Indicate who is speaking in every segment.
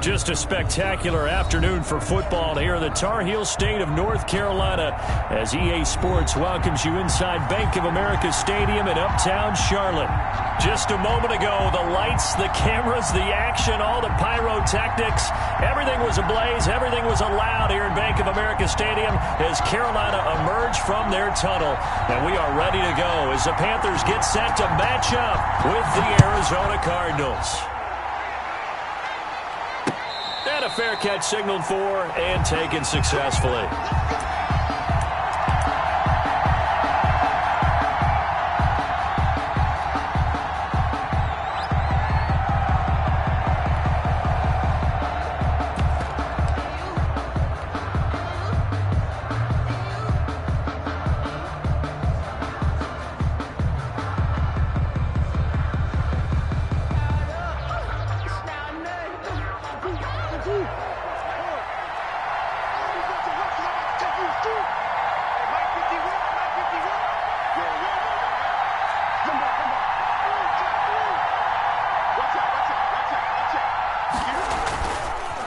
Speaker 1: Just a spectacular afternoon for football here in the Tar Heel state of North Carolina as EA Sports welcomes you inside Bank of America Stadium in uptown Charlotte. Just a moment ago, the lights, the cameras, the action, all the pyrotechnics, everything was ablaze, everything was allowed here in Bank of America Stadium as Carolina emerged from their tunnel. And we are ready to go as the Panthers get set to match up with the Arizona Cardinals. And a fair catch signaled for and taken successfully.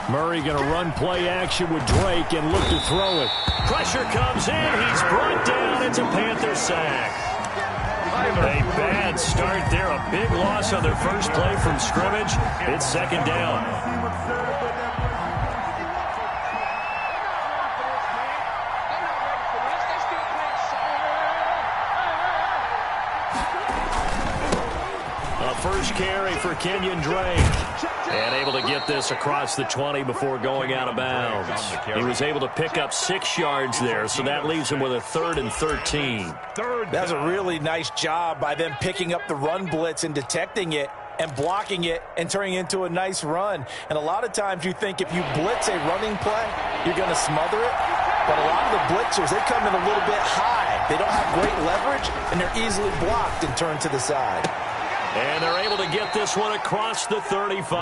Speaker 1: Murray going to run play action with Drake and look to throw it. Pressure comes in. He's brought down. It's a Panther sack. A bad start there. A big loss on their first play from scrimmage. It's second down. First carry for Kenyon Drake. And able to get this across the 20 before going out of bounds. He was able to pick up 6 yards there, so that leaves him with a 3rd and 13.
Speaker 2: That's a really nice job by them picking up the run blitz and detecting it and blocking it and turning it into a nice run. And a lot of times you think if you blitz a running play, you're going to smother it. But a lot of the blitzers, they come in a little bit high. They don't have great leverage, and they're easily blocked and turned to the side.
Speaker 1: And they're able to get this one across the 35.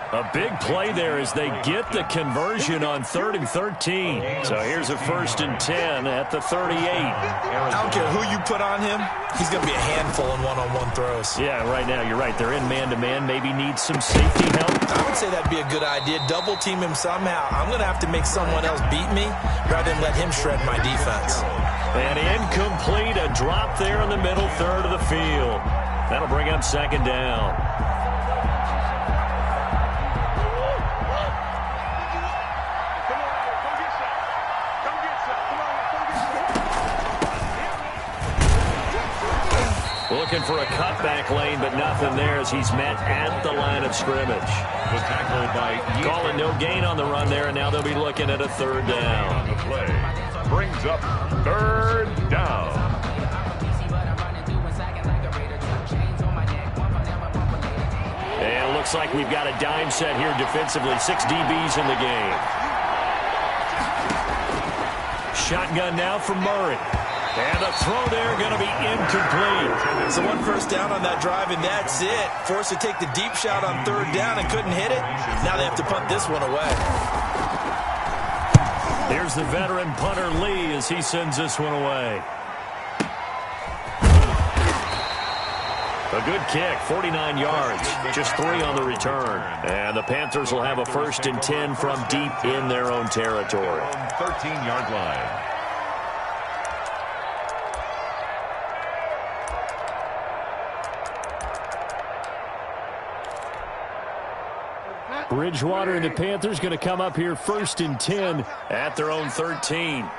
Speaker 1: A big play there as they get the conversion on 3rd and 13. So here's a 1st and 10 at the 38.
Speaker 2: I don't care who you put on him. He's going to be a handful in one-on-one throws.
Speaker 1: Yeah, right now you're right. They're in man-to-man. Maybe need some safety help.
Speaker 2: I would say that'd be a good idea. Double team him somehow. I'm going to have to make someone else beat me rather than let him shred my defense.
Speaker 1: And incomplete. A drop there in the middle third of the field. That'll bring up second down. Looking for a cutback lane, but nothing there as he's met at the line of scrimmage.
Speaker 3: Was tackled by
Speaker 1: Calling no gain on the run there, and now they'll be looking at a 3rd down.
Speaker 3: On the play. Brings up 3rd down.
Speaker 1: And it looks like we've got a dime set here defensively. 6 DBs in the game. Shotgun now for Murray. And the throw there going to be incomplete.
Speaker 2: So 1 first down on that drive, and that's it. Forced to take the deep shot on 3rd down and couldn't hit it. Now they have to punt this one away.
Speaker 1: Here's the veteran punter Lee as he sends this one away. A good kick, 49 yards, just 3 on the return. And the Panthers will have a 1st and 10 from deep in their own territory.
Speaker 3: 13-yard line.
Speaker 1: Bridgewater and the Panthers going to come up here 1st and 10 at their own 13.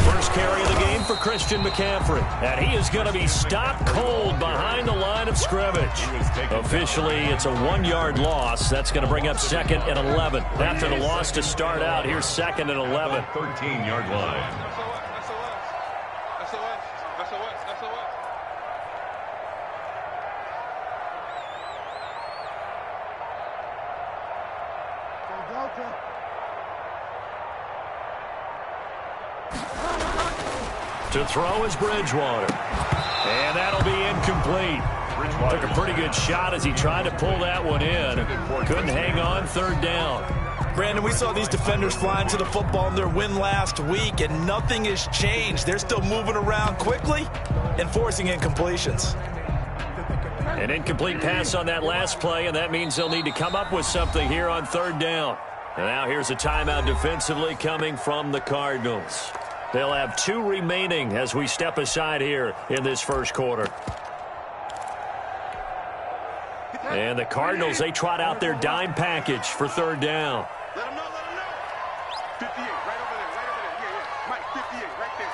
Speaker 1: First carry of the game for Christian McCaffrey. And he is going to be stopped cold behind the line of scrimmage. Officially, it's a 1-yard loss. That's going to bring up 2nd and 11. After the loss to start out, here's 2nd and 11.
Speaker 3: 13-yard line.
Speaker 1: To throw is Bridgewater. And that'll be incomplete. Took a pretty good shot as he tried to pull that one in. Couldn't hang on 3rd down.
Speaker 2: Brandon, we saw these defenders flying to the football in their win last week, and nothing has changed. They're still moving around quickly and forcing incompletions.
Speaker 1: An incomplete pass on that last play, and that means they'll need to come up with something here on third down. And now here's a timeout defensively coming from the Cardinals. They'll have 2 remaining as we step aside here in this first quarter. And the Cardinals, they trot out their dime package for third down.
Speaker 4: Let them know, 58, right over there. Yeah. Mike, 58, right there.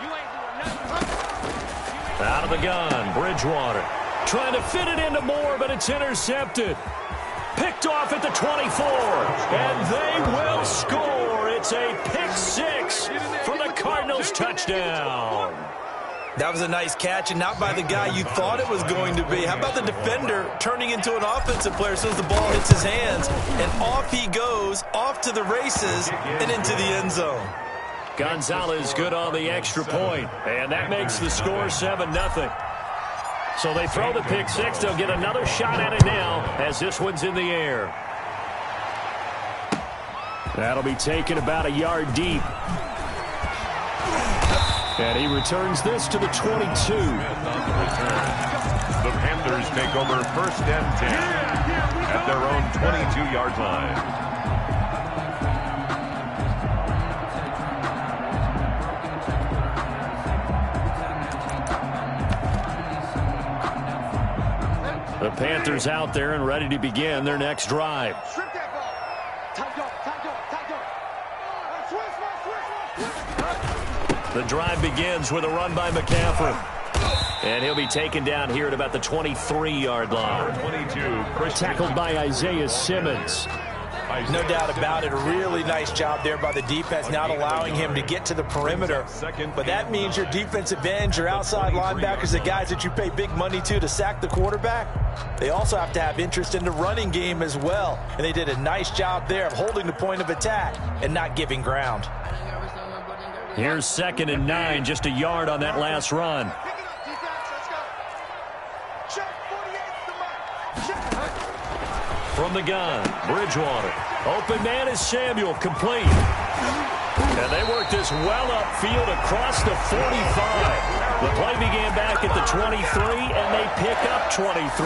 Speaker 4: You ain't doing nothing.
Speaker 1: Out of the gun, Bridgewater. Trying to fit it into Moore, but it's intercepted. Picked off at the 24, and they will score. It's a pick-6 for the Cardinals touchdown.
Speaker 2: That was a nice catch, and not by the guy you thought it was going to be. How about the defender turning into an offensive player as soon as the ball hits his hands, and off he goes, off to the races, and into the end zone.
Speaker 1: Gonzalez good on the extra point, and that makes the score 7-0. So they throw the pick-6. They'll get another shot at it now as this one's in the air. That'll be taken about a yard deep. And he returns this to the 22.
Speaker 3: The Panthers take over 1st and 10 at their own 22-yard line.
Speaker 1: The Panthers out there and ready to begin their next drive.
Speaker 4: Strip that ball. Tight up.
Speaker 1: The drive begins with a run by McCaffrey. And he'll be taken down here at about the 23-yard line.
Speaker 3: 22,
Speaker 1: tackled by Isaiah Simmons.
Speaker 2: No doubt about it. A really nice job there by the defense, not allowing him to get to the perimeter. But that means your defensive ends, your outside linebackers, the guys that you pay big money to sack the quarterback, they also have to have interest in the running game as well. And they did a nice job there of holding the point of attack and not giving ground.
Speaker 1: Here's 2nd and 9, just a yard on that last run. From the gun, Bridgewater. Open man is Samuel, complete. And they work this well upfield across the 45. The play began back at the 23, and they pick up 23.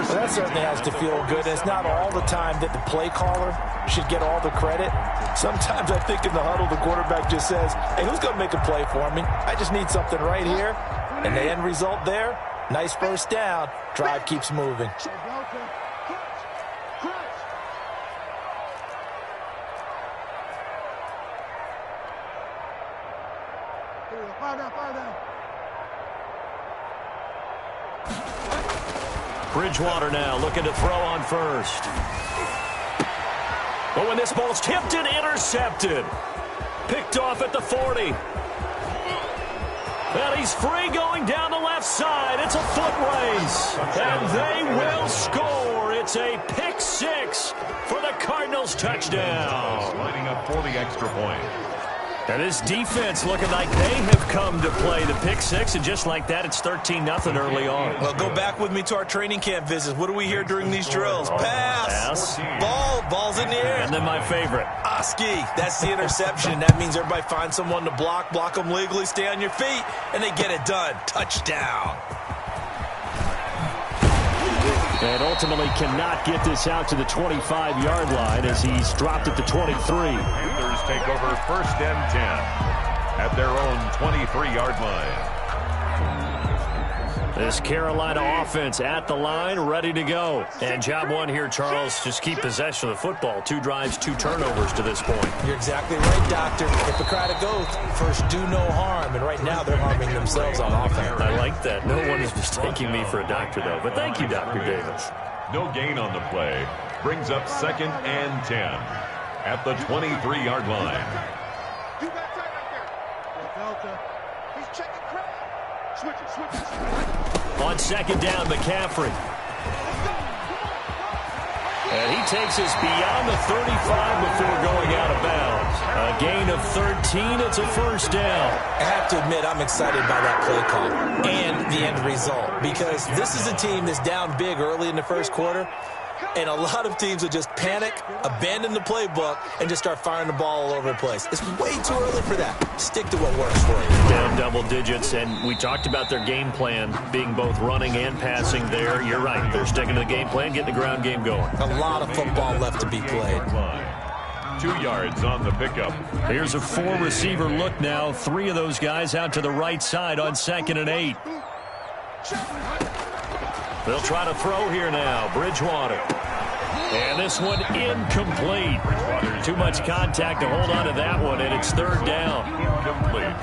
Speaker 2: That certainly has to feel good. It's not all the time that the play caller should get all the credit. Sometimes I think in the huddle, the quarterback just says, hey, who's going to make a play for me? I just need something right here. And the end result there, nice first down. Drive keeps moving.
Speaker 1: Bridgewater now looking to throw on first. But when this ball's tipped and intercepted. Picked off at the 40. And he's free going down the left side. It's a foot race. And they will score. It's a pick-6 for the Cardinals touchdown.
Speaker 3: Lining up for the extra point.
Speaker 1: And this defense looking like they have come to play the pick-6, and just like that, it's 13-0 early on.
Speaker 2: Well, go back with me to our training camp visits. What do we hear during these drills? Pass. Ball's in the air.
Speaker 1: And then my favorite.
Speaker 2: Oski, that's the interception. That means everybody finds someone to block them legally, stay on your feet, and they get it done. Touchdown.
Speaker 1: And ultimately cannot get this out to the 25-yard line as he's dropped at the 23.
Speaker 3: Panthers take over 1st and 10 at their own 23-yard line.
Speaker 1: This Carolina offense at the line, ready to go. And job one here, Charles, just keep possession of the football. 2 drives, 2 turnovers to this point.
Speaker 2: You're exactly right, Doctor. Hippocratic oath, first do no harm. And right now they're harming themselves on offense.
Speaker 1: I like that. No one is mistaking me for a doctor, though. But thank you, Dr. Davis.
Speaker 3: No gain on the play. Brings up 2nd and 10 at the 23-yard line.
Speaker 4: You got tight right there. He's checking crap. Switch it.
Speaker 1: On 2nd down, McCaffrey. And he takes us beyond the 35 before going out of bounds. A gain of 13. It's a first down.
Speaker 2: I have to admit, I'm excited by that play call and the end result, because this is a team that's down big early in the first quarter. And a lot of teams will just panic, abandon the playbook, and just start firing the ball all over the place. It's way too early for that. Stick to what works for you.
Speaker 1: Down double digits, and we talked about their game plan being both running and passing there. You're right. They're sticking to the game plan, getting the ground game going.
Speaker 2: A lot of football left to be played.
Speaker 3: 2 yards on the pickup.
Speaker 1: Here's a 4-receiver look now. 3 of those guys out to the right side on 2nd and 8. They'll try to throw here now. Bridgewater. And this one incomplete. Too much contact to hold on to that one, and it's 3rd down.
Speaker 3: Incomplete.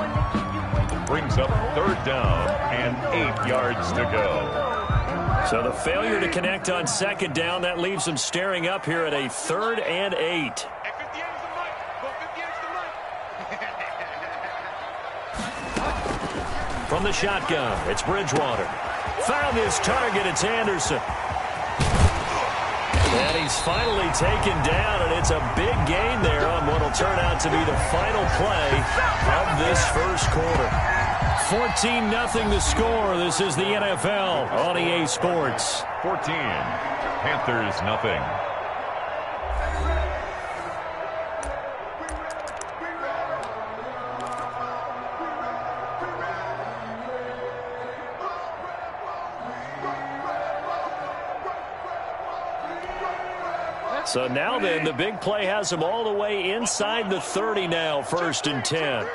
Speaker 3: Brings up 3rd down and 8 yards to go.
Speaker 1: So the failure to connect on 2nd down, that leaves them staring up here at a 3rd and 8. From the shotgun, it's Bridgewater. Found his target, it's Anderson. And he's finally taken down, and it's a big gain there on what will turn out to be the final play of this first quarter. 14-0 the score. This is the NFL on EA Sports.
Speaker 3: 14. Panthers nothing.
Speaker 1: So now then, the big play has them all the way inside the 30 now, 1st and 10.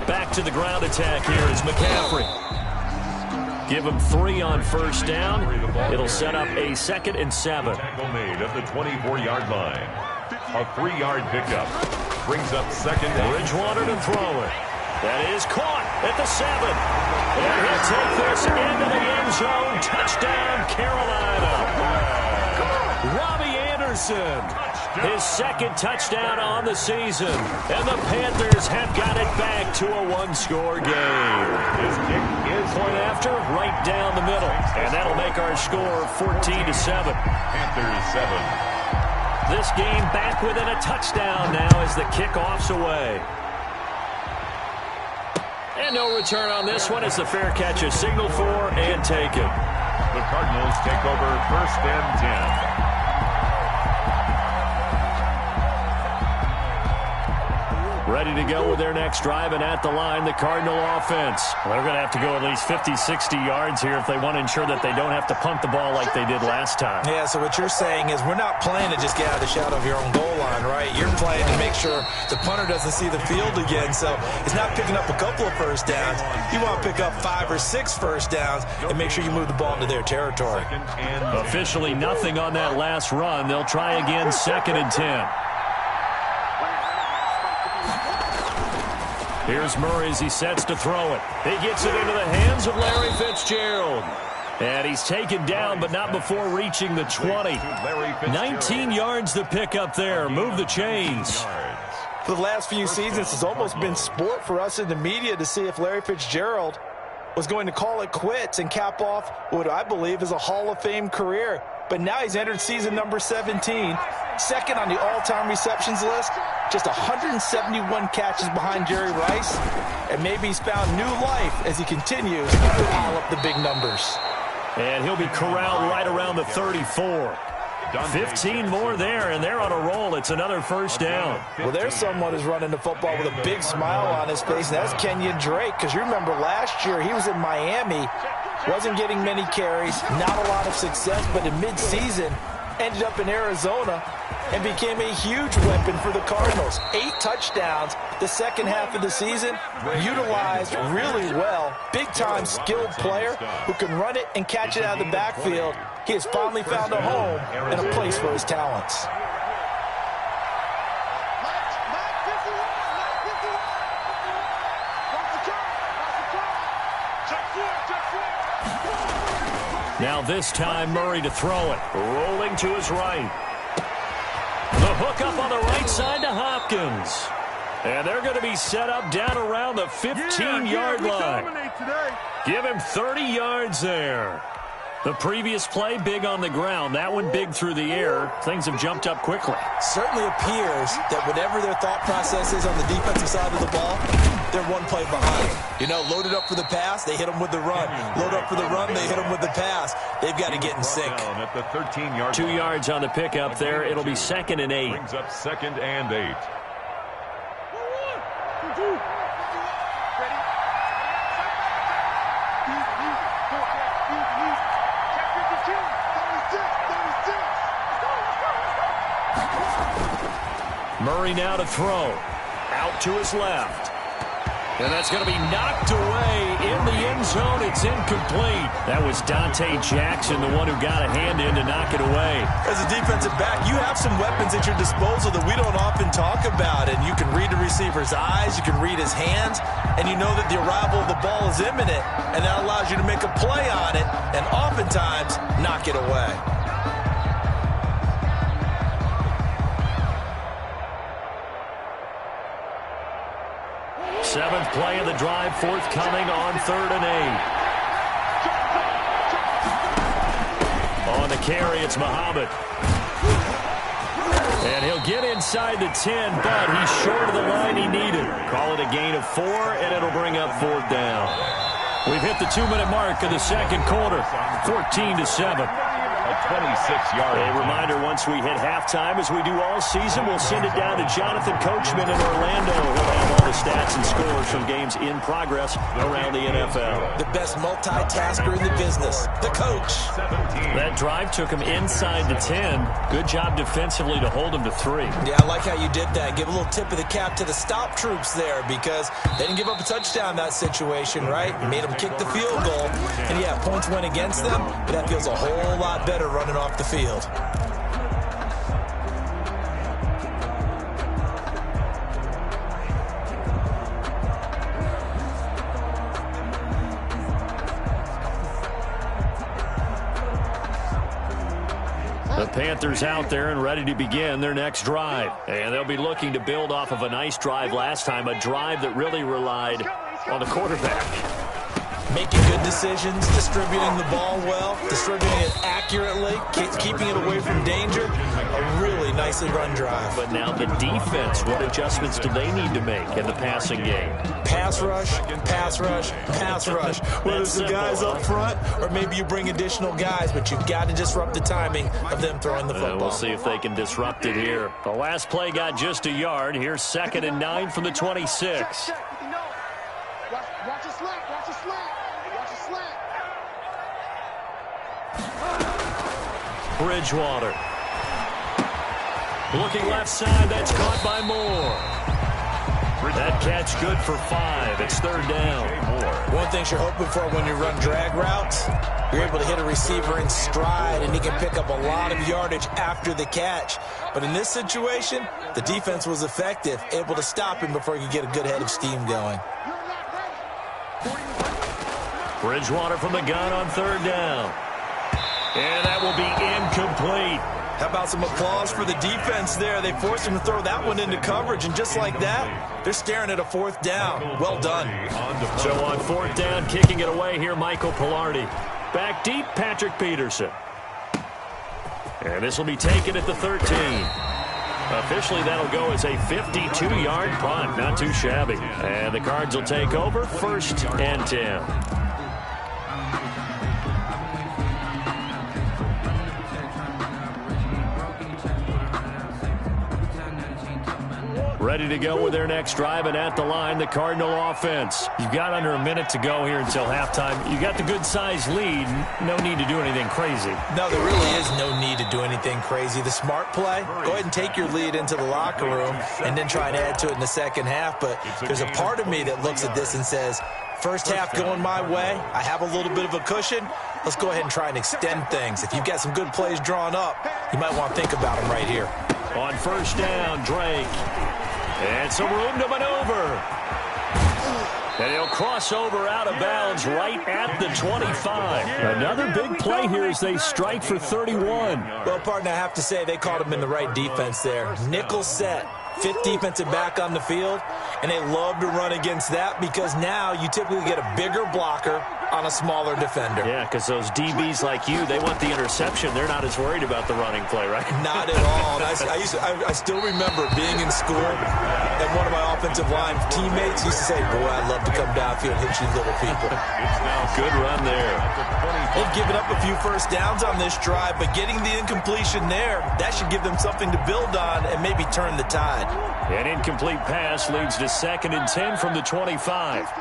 Speaker 1: Back to the ground attack here is McCaffrey. Give him 3 on 1st down. It'll set up a 2nd and 7.
Speaker 3: Tackle made at the 24-yard line. A 3-yard pickup. Brings up 2nd and
Speaker 1: Bridgewater to throw it. That is caught at the 7. And he'll take this into the end zone. Touchdown, Carolina. Robbie Anderson, his 2nd touchdown on the season. And the Panthers have got it back to a 1-score game.
Speaker 3: His kick is
Speaker 1: Point after, right down the middle. And that'll make our score 14-7.
Speaker 3: Panthers 7.
Speaker 1: This game back within a touchdown now as the kickoff's away. And no return on this one as the fair catch is signaled for and taken.
Speaker 3: The Cardinals take over 1st and 10.
Speaker 1: Ready to go with their next drive, and at the line, the Cardinal offense. They're going to have to go at least 50, 60 yards here if they want to ensure that they don't have to punt the ball like they did last time.
Speaker 2: Yeah, so what you're saying is we're not playing to just get out of the shadow of your own goal line, right? You're playing to make sure the punter doesn't see the field again. So it's not picking up a couple of 1st downs. You want to pick up 5 or 6 1st downs and make sure you move the ball into their territory.
Speaker 1: Officially nothing on that last run. They'll try again 2nd and 10. Here's Murray as he sets to throw it. He gets it into the hands of Larry Fitzgerald. And he's taken down, but not before reaching the 20. 19 yards to pick up there. Move the chains.
Speaker 2: For the last few seasons, it's almost been sport for us in the media to see if Larry Fitzgerald was going to call it quits and cap off what I believe is a Hall of Fame career. But now he's entered season number 17, 2nd on the all-time receptions list, just 171 catches behind Jerry Rice, and maybe he's found new life as he continues to pile up the big numbers.
Speaker 1: And he'll be corralled right around the 34. 15 more there, and they're on a roll. It's another 1st down.
Speaker 2: Well, there's someone who's running the football with a big smile on his face, and that's Kenyon Drake, because you remember last year he was in Miami, wasn't getting many carries, not a lot of success, but in mid-season ended up in Arizona and became a huge weapon for the Cardinals. 8 touchdowns the second half of the season, utilized really well. Big-time skilled player who can run it and catch it out of the backfield. He has finally found a home and a place for his talents.
Speaker 1: Now this time Murray to throw it. Rolling to his right. The hook up on the right side to Hopkins. And they're going to be set up down around the 15-yard line. Give him 30 yards there. The previous play, big on the ground. That one big through the air. Things have jumped up quickly.
Speaker 2: Certainly appears that whatever their thought process is on the defensive side of the ball, they're one play behind. You know, loaded up for the pass, they hit them with the run. Load up for the run, they hit them with the pass. They've got to get in sync.
Speaker 3: At the 13-yard
Speaker 1: 2 yards on the pickup there. It'll be 2nd and 8.
Speaker 3: Brings up 2nd and 8.
Speaker 1: Murray now to throw. Out to his left. And that's going to be knocked away in the end zone. It's incomplete. That was Dante Jackson, the one who got a hand in to knock it away.
Speaker 2: As a defensive back, you have some weapons at your disposal that we don't often talk about. And you can read the receiver's eyes, you can read his hands, and you know that the arrival of the ball is imminent. And that allows you to make a play on it and oftentimes knock it away.
Speaker 1: Seventh play of the drive, forthcoming on 3rd and 8. On the carry, it's Muhammad. And he'll get inside the 10, but he's short of the line he needed. Call it a gain of 4, and it'll bring up 4th down. We've hit the 2-minute mark of the second quarter, 14-7.
Speaker 3: 26-yard.
Speaker 1: A reminder, once we hit halftime, as we do all season, we'll send it down to Jonathan Coachman in Orlando. He'll have all the stats and scores from games in progress around the NFL.
Speaker 2: The best multitasker in the business, the coach.
Speaker 1: That drive took him inside the 10. Good job defensively to hold him to 3.
Speaker 2: Yeah, I like how you did that. Give a little tip of the cap to the stop troops there because they didn't give up a touchdown in that situation, right? Made them kick the field goal. And, yeah, points went against them, but that feels a whole lot better running off the field.
Speaker 1: The Panthers out there and ready to begin their next drive. And they'll be looking to build off of a nice drive last time, a drive that really relied on the quarterback.
Speaker 2: Making good decisions, distributing the ball well, distributing it accurately, keeping it away from danger. A really nicely run drive.
Speaker 1: But now the defense, what adjustments do they need to make in the passing game?
Speaker 2: Pass rush, pass rush, pass rush. Whether it's the guys up front or maybe you bring additional guys, but you've got to disrupt the timing of them throwing the football.
Speaker 1: We'll see if they can disrupt it here. The last play got just a yard. Here's 2nd and 9 from the 26.
Speaker 4: Watch your slant, watch your slant.
Speaker 1: Bridgewater. Looking left side, that's caught by Moore. That catch good for 5. It's 3rd down.
Speaker 2: One thing you're hoping for when you run drag routes, you're able to hit a receiver in stride, and he can pick up a lot of yardage after the catch. But in this situation, the defense was effective, able to stop him before he could get a good head of steam going.
Speaker 1: Bridgewater from the gun on 3rd down. And that will be incomplete.
Speaker 2: How about some applause for the defense there? They forced him to throw that one into coverage, and just like that, they're staring at a 4th down. Well done.
Speaker 1: So on 4th down, kicking it away here, Michael Pilardi. Back deep, Patrick Peterson. And this will be taken at the 13. Officially, that'll go as a 52-yard punt. Not too shabby. And the Cards will take over, 1st and 10. Ready to go with their next drive, and at the line, the Cardinal offense. You've got under a minute to go here until halftime. You got the good-sized lead. No need to do anything crazy.
Speaker 2: No, there really is no need to do anything crazy. The smart play, go ahead and take your lead into the locker room and then try and add to it in the second half. But there's a part of me that looks at this and says, first half going my way, I have a little bit of a cushion. Let's go ahead and try and extend things. If you've got some good plays drawn up, you might want to think about them right here.
Speaker 1: On 1st down, Drake. And some room to maneuver. And he'll cross over out of bounds right at the 25. Another big play here as they strike for 31.
Speaker 2: Well, partner, I have to say they caught him in the right defense there. Nickel set, 5th defensive back on the field, and they love to run against that because now you typically get a bigger blocker on a smaller defender.
Speaker 1: Yeah, because those DBs like you, they want the interception. They're not as worried about the running play, right?
Speaker 2: Not at all. And I still remember being in school, and one of my offensive line teammates used to say, boy, I'd love to come downfield and hit you little people.
Speaker 3: It's now
Speaker 1: Good run there.
Speaker 2: They've given up a few first downs on this drive, but getting the incompletion there, that should give them something to build on and maybe turn the tide.
Speaker 1: An incomplete pass leads to 2nd and 10 from the 25.
Speaker 4: Let's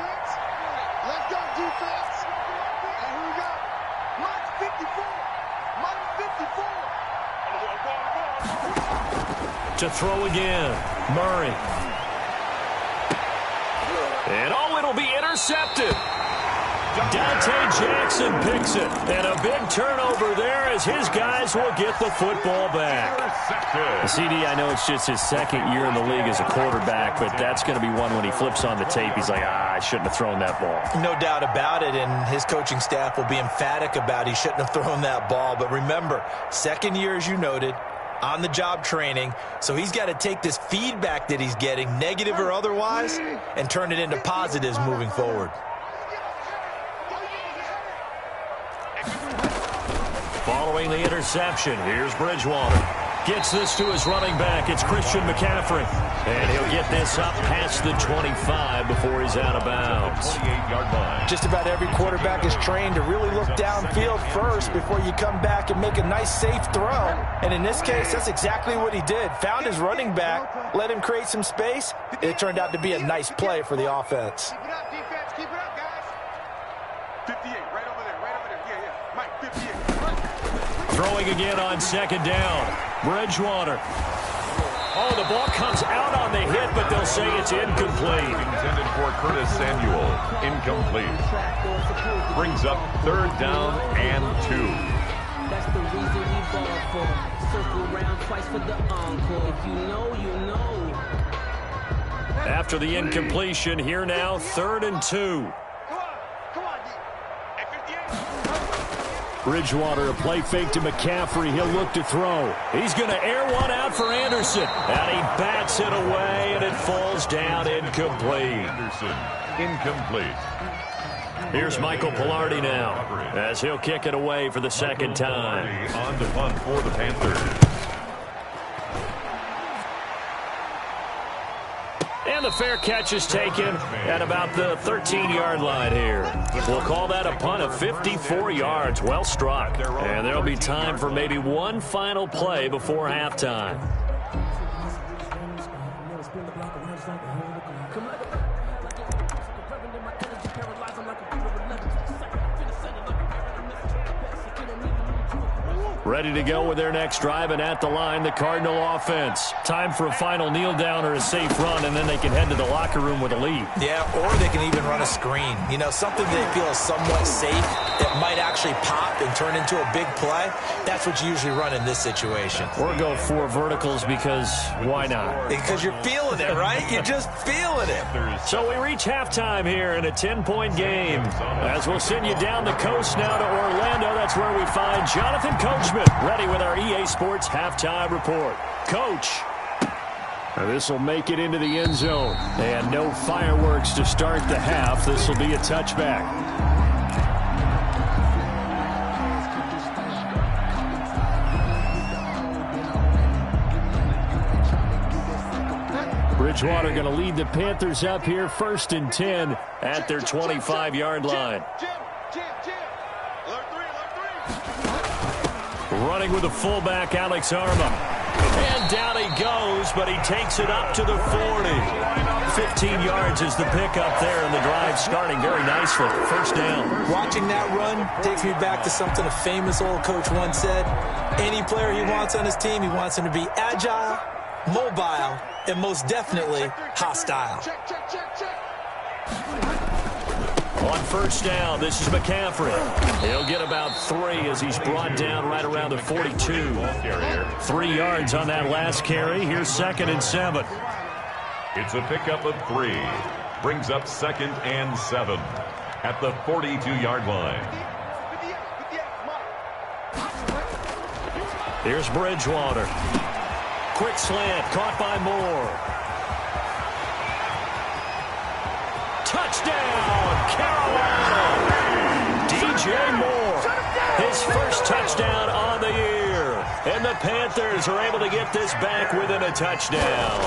Speaker 4: go, defense. And here we go. Minus 54. Minus 54.
Speaker 1: To throw again, Murray. And it'll be intercepted. Dante Jackson picks it. And a big turnover there as his guys will get the football back. CD, I know it's just his 2nd year in the league as a quarterback, but that's going to be one when he flips on the tape. He's like, I shouldn't have thrown that ball.
Speaker 2: No doubt about it, and his coaching staff will be emphatic about he shouldn't have thrown that ball. But remember, 2nd year, as you noted, on-the-job training, so he's got to take this feedback that he's getting, negative or otherwise, and turn it into positives moving forward.
Speaker 1: Following the interception, here's Bridgewater. Gets this to his running back. It's Christian McCaffrey. And he'll get this up past the 25 before he's out of bounds.
Speaker 3: 28-yard line.
Speaker 2: Just about every quarterback is trained to really look downfield first before you come back and make a nice, safe throw. And in this case, that's exactly what he did. Found his running back, let him create some space. It turned out to be a nice play for the offense.
Speaker 4: Keep it up, defense. Keep it up, guys. 58, right over there. Right over there. Yeah. Mike, 58.
Speaker 1: Throwing again on 2nd down. Bridgewater. Oh, the ball comes out on the hit, but they'll say it's incomplete.
Speaker 3: Intended for Curtis Samuel. Incomplete. Brings up 3rd down and 2.
Speaker 5: That's the reason we ball for. Circle around twice for the encore. If you know, you know.
Speaker 1: After the incompletion, here now, 3rd and 2.
Speaker 4: Come on, at 58.
Speaker 1: Bridgewater, a play fake to McCaffrey. He'll look to throw. He's going to air one out for Anderson. And he bats it away, and it falls down incomplete.
Speaker 3: Anderson, incomplete.
Speaker 1: Here's Michael Pilardi now, as he'll kick it away for the 2nd time.
Speaker 3: On to punt for the Panthers.
Speaker 1: And the fair catch is taken at about the 13-yard line here. We'll call that a punt of 54 yards. Well struck. And there'll be time for maybe one final play before halftime. Ready to go with their next drive, and at the line, the Cardinal offense. Time for a final kneel down or a safe run, and then they can head to the locker room with a lead.
Speaker 2: Yeah, or they can even run a screen. You know, something they feel is somewhat safe that might actually pop and turn into a big play. That's what you usually run in this situation.
Speaker 1: Or go 4 verticals because why not?
Speaker 2: Because you're feeling it, right? You're just feeling it.
Speaker 1: So we reach halftime here in a 10-point game. As we'll send you down the coast now to Orlando, that's where we find Jonathan Coachman, ready with our EA Sports halftime report. Coach. This will make it into the end zone. And no fireworks to start the half. This will be a touchback. Bridgewater going to lead the Panthers up here, 1st and 10 at their 25-yard line. Running with the fullback, Alex Arma. And down he goes, but he takes it up to the 40. 15 yards is the pickup there, and the drive starting very nicely. 1st down.
Speaker 2: Watching that run takes me back to something a famous old coach once said. Any player he wants on his team, he wants him to be agile, mobile, and most definitely hostile.
Speaker 1: On 1st down, this is McCaffrey. He'll get about 3 as he's brought down right around the 42. 3 yards on that last carry. Here's 2nd and 7.
Speaker 3: It's a pickup of 3. Brings up 2nd and 7 at the 42-yard line.
Speaker 1: Here's Bridgewater. Quick slant, caught by Moore. Touchdown, Carolina! DJ Moore, his first touchdown on the year. And the Panthers are able to get this back within a touchdown.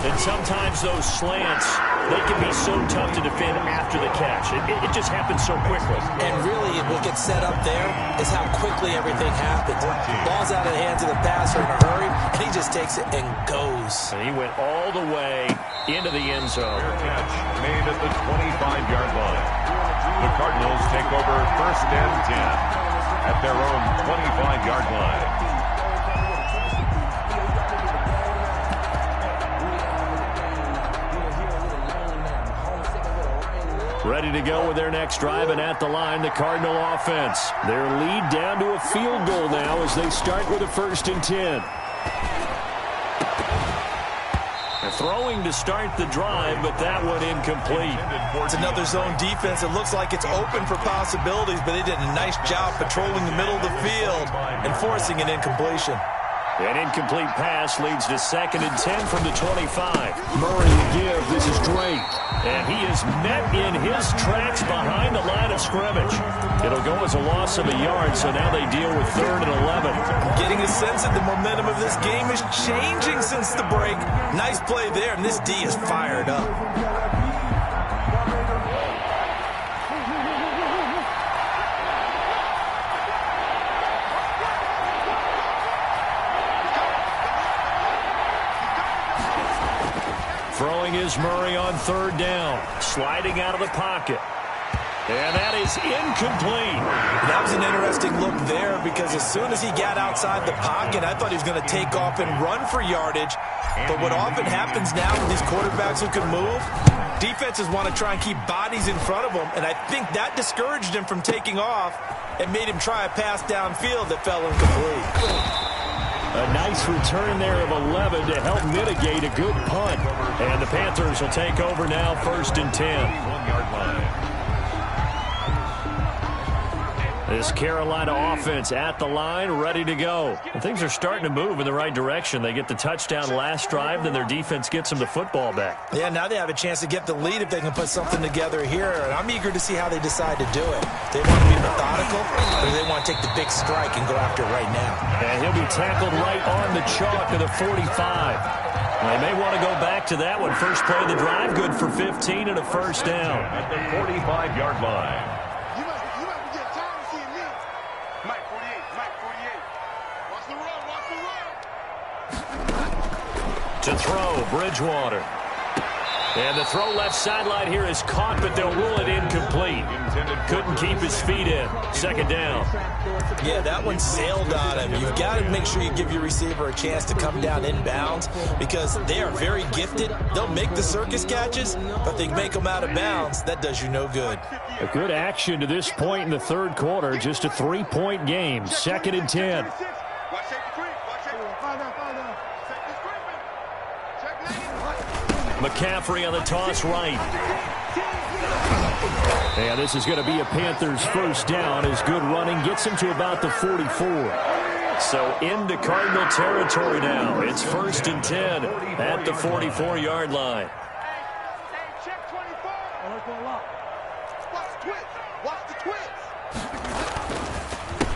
Speaker 1: And sometimes those slants, they can be so tough to defend after the catch. It just happens so quickly.
Speaker 2: And really, what gets set up there is how quickly everything happens. Ball's out of the hands of the passer in a hurry, and he just takes it and goes.
Speaker 1: And he went all the way into the end zone.
Speaker 3: Catch made at the 25-yard line. The Cardinals take over 1st and 10 at their own 25-yard line.
Speaker 1: Ready to go with their next drive, and at the line, the Cardinal offense. Their lead down to a field goal now as they start with a 1st and 10. They're throwing to start the drive, but that one incomplete.
Speaker 2: It's another zone defense. It looks like it's open for possibilities, but they did a nice job patrolling the middle of the field and forcing an incompletion.
Speaker 1: An incomplete pass leads to 2nd and 10 from the 25. Murray to give. This is Drake. And he is met in his tracks behind the line of scrimmage. It'll go as a loss of a yard, so now they deal with 3rd and 11.
Speaker 2: I'm getting a sense that the momentum of this game is changing since the break. Nice play there, and this D is fired up.
Speaker 1: Throwing is Murray on 3rd down. Sliding out of the pocket. And that is incomplete.
Speaker 2: That was an interesting look there because as soon as he got outside the pocket, I thought he was going to take off and run for yardage. But what often happens now with these quarterbacks who can move, defenses want to try and keep bodies in front of them. And I think that discouraged him from taking off and made him try a pass downfield that fell incomplete.
Speaker 1: A nice return there of 11 to help mitigate a good punt. And the Panthers will take over now, 1st and 10.
Speaker 3: 1-yard line.
Speaker 1: This Carolina offense at the line, ready to go. And things are starting to move in the right direction. They get the touchdown last drive, then their defense gets them the football back.
Speaker 2: Yeah, now they have a chance to get the lead if they can put something together here. And I'm eager to see how they decide to do it. They want to be methodical, or do they want to take the big strike and go after it right now?
Speaker 1: And he'll be tackled right on the chalk of the 45. They may want to go back to that one. First play of the drive, good for 15 and a 1st down.
Speaker 3: At the 45-yard line.
Speaker 1: To throw, Bridgewater. And the throw left sideline here is caught, but they'll rule it incomplete. Couldn't keep his feet in. 2nd down.
Speaker 2: Yeah, that one sailed on him. You've got to make sure you give your receiver a chance to come down inbounds because they are very gifted. They'll make the circus catches, but they make them out of bounds. That does you no good.
Speaker 1: A good action to this point in the 3rd quarter. Just a 3-point game. 2nd and 10. McCaffrey on the toss right. And this is going to be a Panthers 1st down as good running gets him to about the 44. So into Cardinal territory now. It's 1st and 10 at the 44-yard line.
Speaker 4: Check 24. Watch the twitch. Watch the twitch.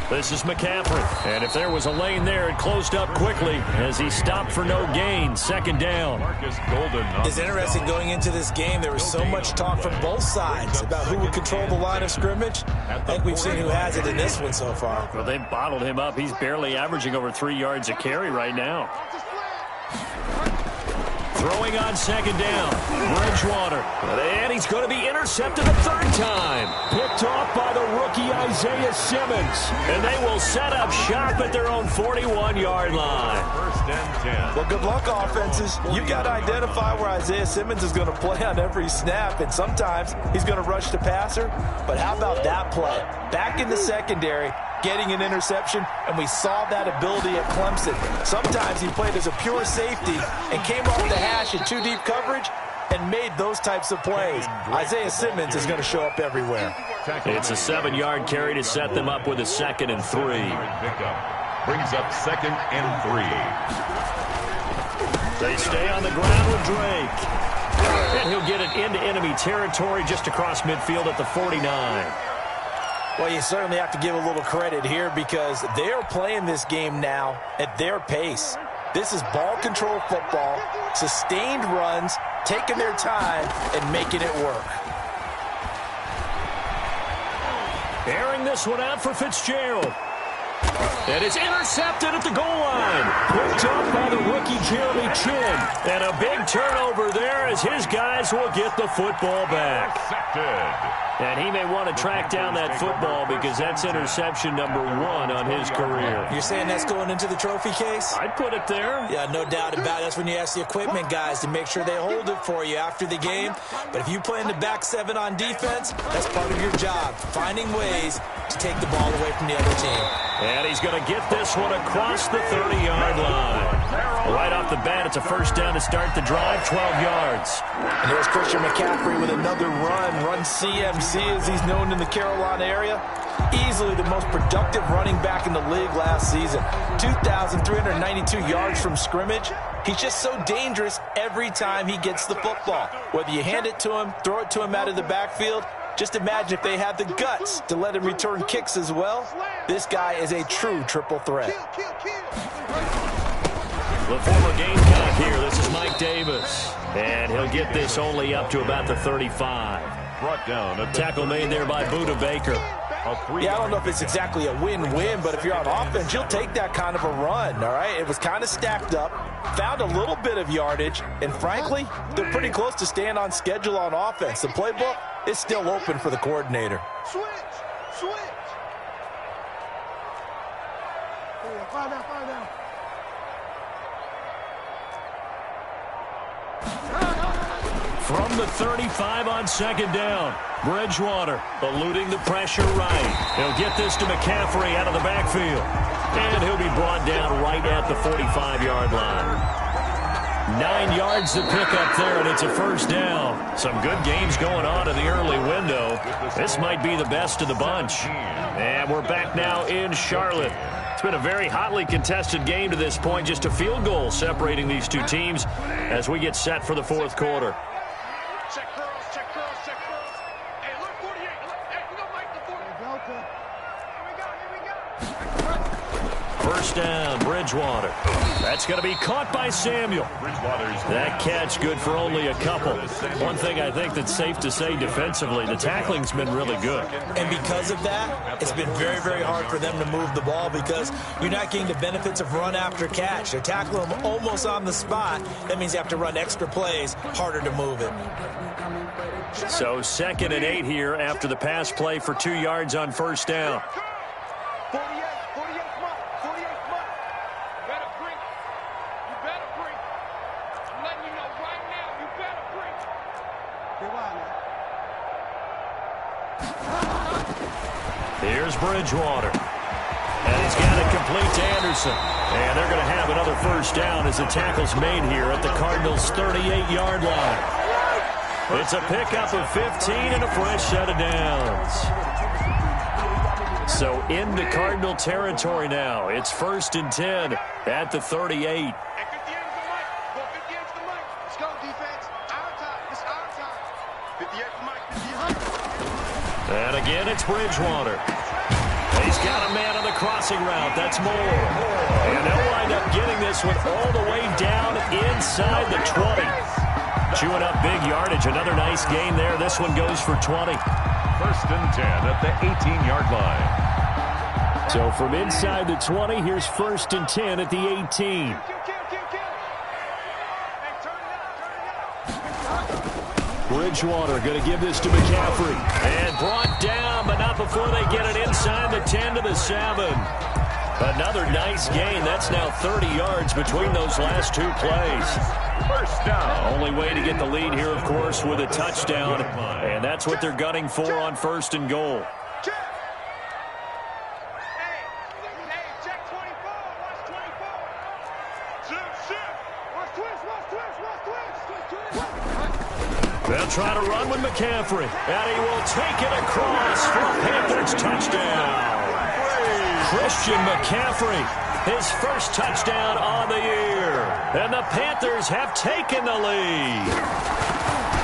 Speaker 1: This is McCaffrey. And if there was a lane there, it closed up quickly as he stopped for no gain. 2nd down.
Speaker 2: It's interesting going into this game. There was so much talk from both sides about who would control the line of scrimmage. I think we've seen who has it in this one so far.
Speaker 1: Well, they bottled him up. He's barely averaging over 3 yards a carry right now. Throwing on 2nd down. Bridgewater. And he's going to be intercepted a 3rd time. Picked off by the rookie Isaiah Simmons. And they will set up shop at their own 41-yard line.
Speaker 3: 1st and 10.
Speaker 2: Well, good luck, offenses. You've got to identify where Isaiah Simmons is going to play on every snap, and sometimes he's going to rush the passer. But how about that play? Back in the secondary, getting an interception, and we saw that ability at Clemson. Sometimes he played as a pure safety and came off the hash in 2 deep coverage and made those types of plays. Isaiah Simmons is going to show up everywhere.
Speaker 1: It's a 7-yard carry to set them up with a 2nd and 3.
Speaker 3: Brings up 2nd and 3.
Speaker 1: They stay on the ground with Drake. And he'll get it into enemy territory just across midfield at the 49.
Speaker 2: Well, you certainly have to give a little credit here because they are playing this game now at their pace. This is ball control football, sustained runs, taking their time, and making it work.
Speaker 1: Airing this one out for Fitzgerald. And it's intercepted at the goal line. Picked up by the rookie Jeremy Chin. And a big turnover there as his guys will get the football back. And he may want to track down that football because that's interception number 1 on his career.
Speaker 2: You're saying that's going into the trophy case?
Speaker 1: I'd put it there.
Speaker 2: Yeah, no doubt about it. That's when you ask the equipment guys to make sure they hold it for you after the game. But if you play in the back 7 on defense, that's part of your job, finding ways to take the ball away from the other team.
Speaker 1: And he's going to get this one across the 30-yard line. Right off the bat, it's a first down to start the drive, 12 yards.
Speaker 2: And there's Christian McCaffrey with another run CMC as he's known in the Carolina area. Easily the most productive running back in the league last season. 2,392 yards from scrimmage. He's just so dangerous every time he gets the football. Whether you hand it to him, throw it to him out of the backfield, just imagine if they had the guts to let him return kicks as well. This guy is a true triple threat.
Speaker 1: The former Gamecock here. This is Mike Davis. And he'll get this only up to about the 35.
Speaker 3: Brought down.
Speaker 1: Tackle made there by Buda Baker.
Speaker 2: Yeah, I don't know if it's exactly a win-win, but if you're on offense, you'll take that kind of a run, all right? It was kind of stacked up, found a little bit of yardage, and frankly, they're pretty close to staying on schedule on offense. The playbook is still open for the coordinator.
Speaker 4: Switch. Fire down.
Speaker 1: From the 35 on second down. Bridgewater eluding the pressure right. He'll get this to McCaffrey out of the backfield. And he'll be brought down right at the 45-yard line. 9 yards to pick up there, and it's a first down. Some good games going on in the early window. This might be the best of the bunch. And we're back now in Charlotte. It's been a very hotly contested game to this point. Just a field goal separating these two teams as we get set for the fourth quarter.
Speaker 4: Check curls. Hey, look, 48. Hey, we don't like the 40. Here we go.
Speaker 1: First down, Bridgewater. That's going to be caught by Samuel. That catch good for only a couple. One thing I think that's safe to say defensively, the tackling's been really good.
Speaker 2: And because of that, it's been very, very hard for them to move the ball because you're not getting the benefits of run after catch. They're tackling them almost on the spot. That means you have to run extra plays, harder to move it.
Speaker 1: So 2nd and 8 here after the pass play for 2 yards on first down.
Speaker 4: 48, come on. You better bring. I'm letting you know right now, you better bring.
Speaker 1: Here's Bridgewater. And he's got it complete to Anderson. And they're going to have another first down as the tackle's made here at the Cardinals' 38-yard line. It's a pickup of 15 and a fresh set of downs. So into Cardinal territory now. It's 1st and 10 at the 38.
Speaker 4: Hey, 58 is the mic. Go 58 is the mic. Let's go, defense. Our time. It's our time. 58 is the mic. 58.
Speaker 1: And again, it's Bridgewater. He's got a man on the crossing route. That's Moore. And they'll wind up getting this one all the way down inside the 20. Chewing up big yardage. Another nice gain there. This one goes for 20.
Speaker 3: 1st and 10 at the 18-yard line.
Speaker 1: So from inside the 20, here's 1st and 10 at the 18.
Speaker 4: Kill. Hey, turn it up.
Speaker 1: Bridgewater going to give this to McCaffrey. And brought down, but not before they get it inside the 10 to the 7. Another nice gain. That's now 30 yards between those last two plays.
Speaker 3: First down.
Speaker 1: Only way to get the lead here, of course, with a touchdown. And that's what they're gunning for on 1st and goal.
Speaker 4: Check. Hey, check 24. Watch 24. Watch twist.
Speaker 1: They'll try to run with McCaffrey. And he will take it across for a Panthers touchdown. Christian McCaffrey, his first touchdown on the year. And the Panthers have taken the lead.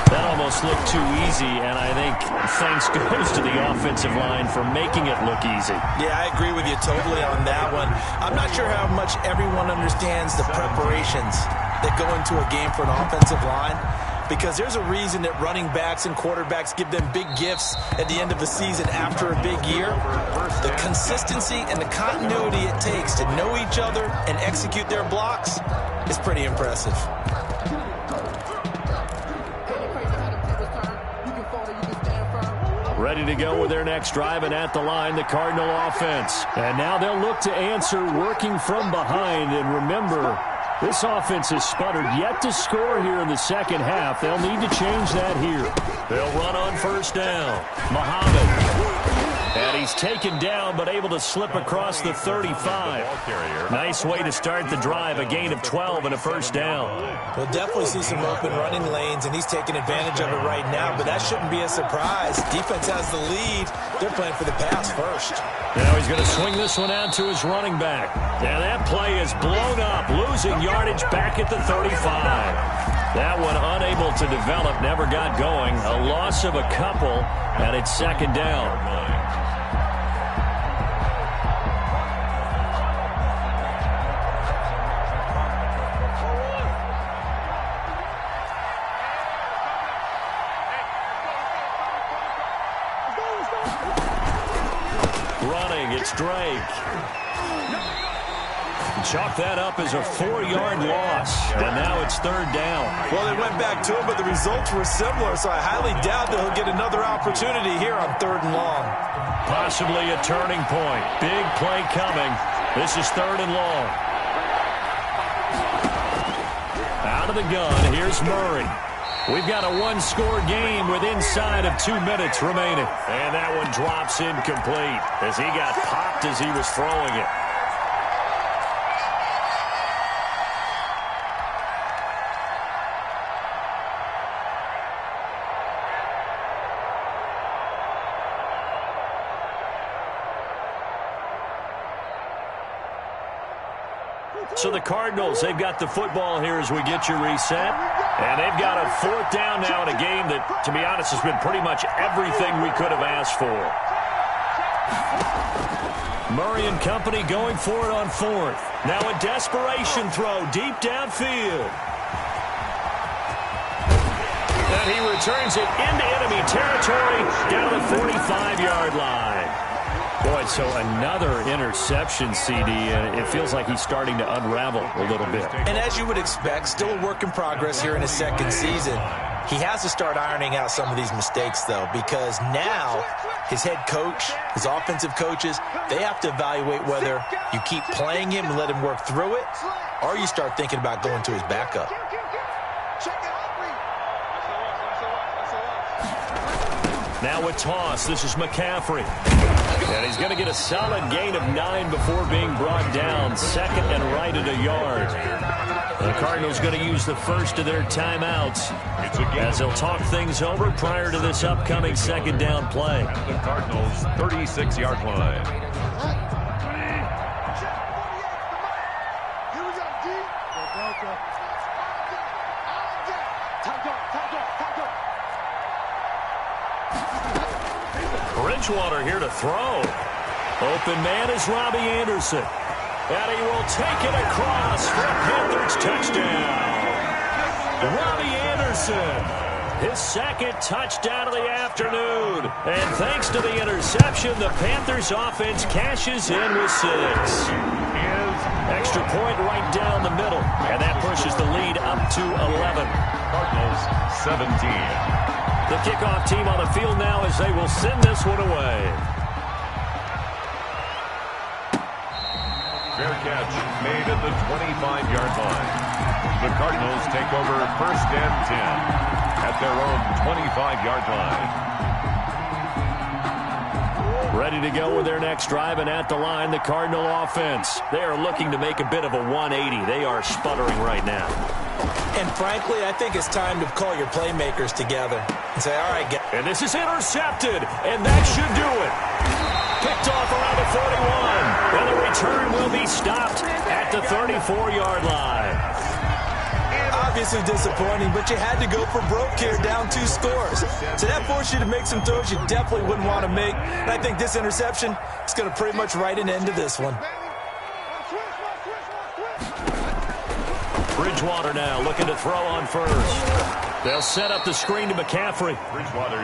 Speaker 1: That almost looked too easy, and I think thanks goes to the offensive line for making it look easy.
Speaker 2: Yeah, I agree with you totally on that one. I'm not sure how much everyone understands the preparations that go into a game for an offensive line, because there's a reason that running backs and quarterbacks give them big gifts at the end of the season after a big year. The consistency and the continuity it takes to know each other and execute their blocks is pretty impressive.
Speaker 1: Ready to go with their next drive, and at the line, the Cardinal offense. And now they'll look to answer working from behind. And remember, this offense has sputtered yet to score here in the second half. They'll need to change that here. They'll run on first down. Muhammad. And he's taken down, but able to slip across the 35. Nice way to start the drive, a gain of 12 and a first down.
Speaker 2: We'll definitely see some open running lanes, and he's taking advantage of it right now, but that shouldn't be a surprise. Defense has the lead. They're playing for the pass first.
Speaker 1: Now he's going to swing this one out to his running back. And that play is blown up, losing yardage back at the 35. That one unable to develop, never got going. A loss of a couple, and it's second down. Running, it's Drake. Chalk that up as a 4-yard loss, and now it's third down.
Speaker 2: Well, they went back to it, but the results were similar, so I highly doubt that he'll get another opportunity here on 3rd and long.
Speaker 1: Possibly a turning point. Big play coming. This is 3rd and long. Out of the gun, here's Murray. We've got a one-score game with inside of 2 minutes remaining. And that one drops incomplete as he got popped as he was throwing it. So the Cardinals, they've got the football here as we get you reset. And they've got a 4th down now in a game that, to be honest, has been pretty much everything we could have asked for. Murray and company going for it on 4th. Now a desperation throw deep downfield. And he returns it into enemy territory down to the 45-yard line. Boy, so another interception, CD, and it feels like he's starting to unravel a little bit.
Speaker 2: And as you would expect, still a work in progress here in his 2nd season. He has to start ironing out some of these mistakes, though, because now his head coach, his offensive coaches, they have to evaluate whether you keep playing him and let him work through it, or you start thinking about going to his backup.
Speaker 1: Now a toss. This is McCaffrey. And he's going to get a solid gain of 9 before being brought down. 2nd and right at a yard. The Cardinals going to use the first of their timeouts as they'll talk things over prior to this upcoming 2nd down play.
Speaker 3: At the Cardinals' 36-yard line.
Speaker 1: Bridgewater here to throw. Open man is Robbie Anderson. And he will take it across for a Panthers touchdown. Robbie Anderson, his 2nd touchdown of the afternoon. And thanks to the interception, the Panthers offense cashes in with 6. Extra point right down the middle. And that pushes the lead up to 11.
Speaker 3: Cardinals 17.
Speaker 1: The kickoff team on the field now as they will send this one away.
Speaker 3: Fair catch made at the 25-yard line. The Cardinals take over 1st and 10 at their own 25-yard line.
Speaker 1: Ready to go with their next drive, and at the line, the Cardinal offense. They are looking to make a bit of a 180. They are sputtering right now.
Speaker 2: And frankly, I think it's time to call your playmakers together and say, all right,
Speaker 1: and this is intercepted, and that should do it. Picked off around the 41, and the return will be stopped at the 34-yard line.
Speaker 2: I'll obviously disappointing, but you had to go for broke here, down 2 scores. So that forced you to make some throws you definitely wouldn't want to make. And I think this interception is going to pretty much write an end to this one.
Speaker 1: Bridgewater now looking to throw on first. They'll set up the screen to McCaffrey.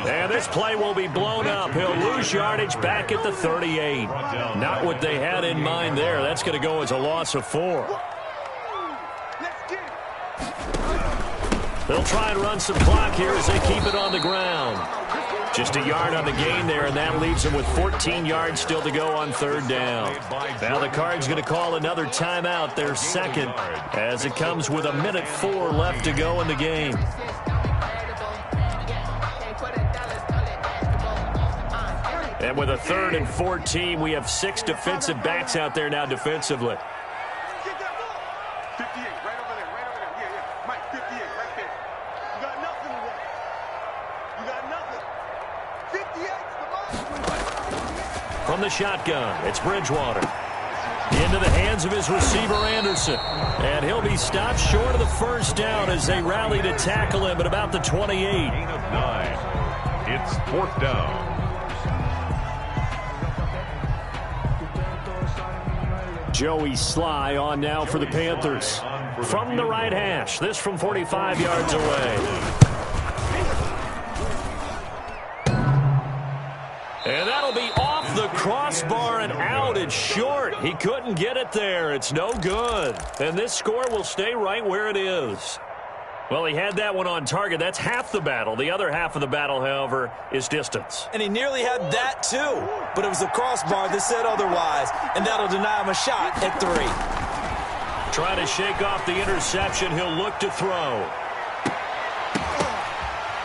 Speaker 1: And this play will be blown up. He'll lose yardage back at the 38. Not what they had in mind there. That's going to go as a loss of 4. They'll try and run some clock here as they keep it on the ground. Just a yard on the gain there, and that leaves them with 14 yards still to go on 3rd down. Now the Cards going to call another timeout, their second, as it comes with 1:04 left to go in the game. And with a 3rd and 14, we have 6 defensive backs out there now defensively.
Speaker 4: 58, right over there, right over there. Yeah. Mike, 58, right there. You got nothing in there. You got nothing. 58,
Speaker 1: From the shotgun, it's Bridgewater. Into the hands of his receiver, Anderson. And he'll be stopped short of the first down as they rally to tackle him at about the 28.
Speaker 3: Gain of 9. It's 4th down.
Speaker 1: Joey Sly on now for the Panthers. From the right hash, this from 45 yards away. And that'll be off the crossbar and out. It's short. He couldn't get it there. It's no good. And this score will stay right where it is. Well, he had that one on target. That's half the battle. The other half of the battle, however, is distance.
Speaker 2: And he nearly had that, too. But it was the crossbar that said otherwise, and that'll deny him a shot at 3.
Speaker 1: Trying to shake off the interception. He'll look to throw.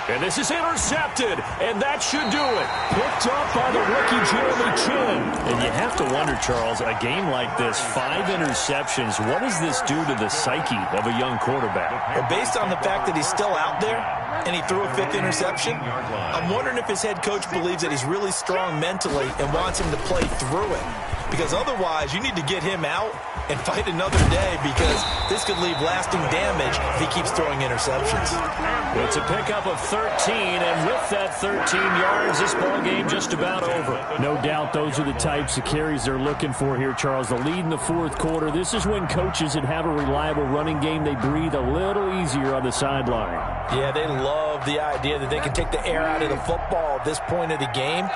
Speaker 1: And this is intercepted, and that should do it. Picked up by the rookie Jeremy Chin. And you have to wonder, Charles, a game like this, 5 interceptions, what does this do to the psyche of a young quarterback?
Speaker 2: Well, based on the fact that he's still out there and he threw a 5th interception, I'm wondering if his head coach believes that he's really strong mentally and wants him to play through it. Because otherwise, you need to get him out and fight another day, because this could leave lasting damage if he keeps throwing interceptions.
Speaker 1: It's a pickup of 13, and with that 13 yards, this ball game just about over. No doubt those are the types of carries they're looking for here, Charles. The lead in the 4th quarter. This is when coaches that have a reliable running game, they breathe a little easier on the sideline.
Speaker 2: Yeah, they love the idea that they can take the air out of the football at this point of the game.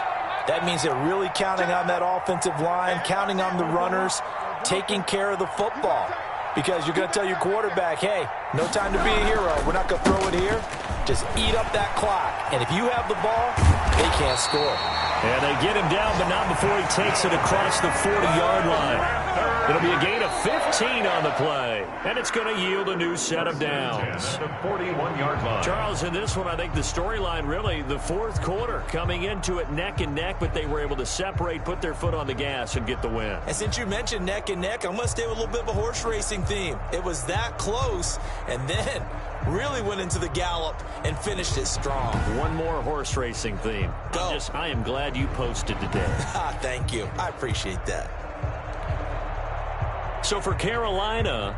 Speaker 2: That means they're really counting on that offensive line, counting on the runners, taking care of the football. Because you're going to tell your quarterback, hey, no time to be a hero. We're not going to throw it here. Just eat up that clock. And if you have the ball, they can't score.
Speaker 1: And they get him down, but not before he takes it across the 40-yard line. It'll be a gain of 15 on the play, and it's going to yield a new set of downs.
Speaker 3: 41-yard line.
Speaker 1: Charles, in this one, I think the storyline really, the 4th quarter, coming into it neck and neck, but they were able to separate, put their foot on the gas, and get the win.
Speaker 2: And since you mentioned neck and neck, I'm going to stay with a little bit of a horse racing theme. It was that close, and then really went into the gallop and finished it strong.
Speaker 1: One more horse racing theme.
Speaker 2: Go.
Speaker 1: I am glad you posted today.
Speaker 2: Thank you. I appreciate that.
Speaker 1: So for Carolina,